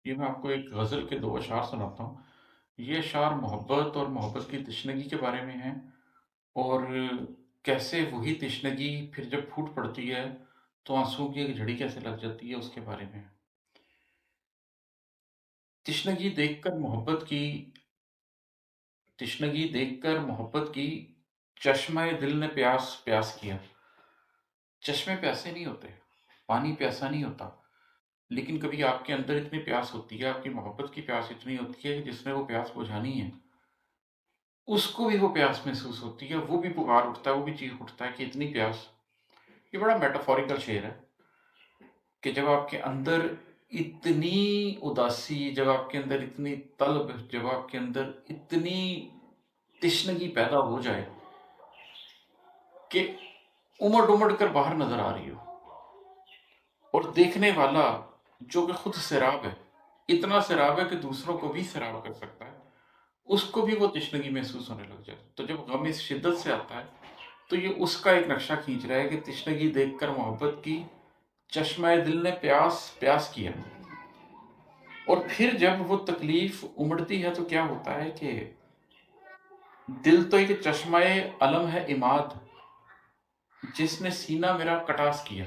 ये मैं आपको एक ग़ज़ल के 2 अशआर सुनाता हूँ। ये अशआर मोहब्बत और मोहब्बत की तशनगी के बारे में हैं और कैसे वही तशनगी फिर जब फूट पड़ती है, तो आँसुओं की एक झड़ी कैसे लग जाती है, उसके बारे में है। तिश्नगी देखकर मोहब्बत की तिश्नगी देखकर मोहब्बत की, चश्मे दिल ने प्यास प्यास किया। चश्मे प्यासे नहीं होते, पानी प्यासा नहीं होता, लेकिन कभी आपके अंदर इतनी प्यास होती है, आपकी मोहब्बत की प्यास इतनी होती है कि जिसने वो प्यास बुझानी है, उसको भी वो प्यास महसूस होती है, वो भी पुकार उठता है, वो भी चीख उठता है कि इतनी प्यास। ये बड़ा मेटाफोरिकल शेर है कि जब आपके अंदर इतनी उदासी, जब आपके अंदर इतनी तलब, जब आपके अंदर इतनी तिश्नगी पैदा हो जाए कि उमड़-उमड़ कर बाहर नज़र आ रही हो और देखने वाला जो कि खुद सैराब है, इतना सैराब है कि दूसरों को भी सैराब कर सकता है, उसको भी वो तिश्नगी महसूस होने लग जाए। तो जब गम इस शिद्दत से आता है, तो ये उसका एक नक्शा खींच रहा है कि तिश्नगी देखकर मोहब्बत की, चश्मे दिल ने प्यास प्यास किया। और फिर जब वो तकलीफ उमड़ती है तो क्या होता है कि दिल तो एक चश्माए अलम है इमाद, जिसने सीना मेरा कटास किया।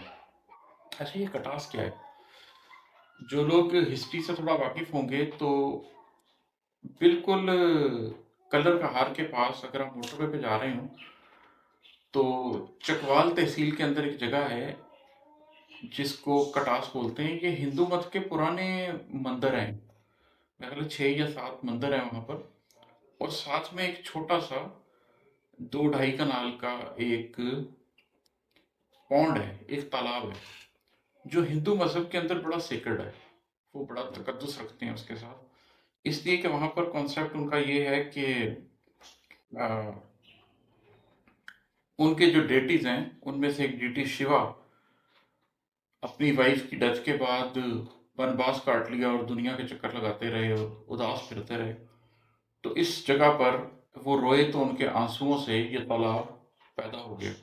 अच्छा, ये कटास क्या है? जो लोग हिस्ट्री से थोड़ा वाकिफ होंगे तो बिल्कुल कलर कहार के पास अगर आप मोटरवे पे जा रहे हो, तो चकवाल तहसील के अंदर एक जगह है जिसको कटास बोलते हैं। ये हिंदू मत के पुराने मंदिर हैं, मेरे ख्याल 6 या 7 मंदिर हैं वहाँ पर। और साथ में एक छोटा-सा 2 ढाई कनाल का एक पॉन्ड है, एक तालाब है, जो हिंदू मज़हब के अंदर बड़ा सेक्रेड है। वो बड़ा तकद्दुस रखते हैं उसके साथ। इसलिए कि वहाँ पर कॉन्सेप्ट उनका ये है कि अ, उनके जो डेटीज़ हैं, उनमें से एक डेटी शिवा अपनी वाइफ़ की डेथ के बाद वनवास काट लिया और दुनिया के चक्कर लगाते रहे और उदास फिरते रहे। तो इस जगह पर वो रोए तो उनके आँसुओं से ये तालाब पैदा हो गया।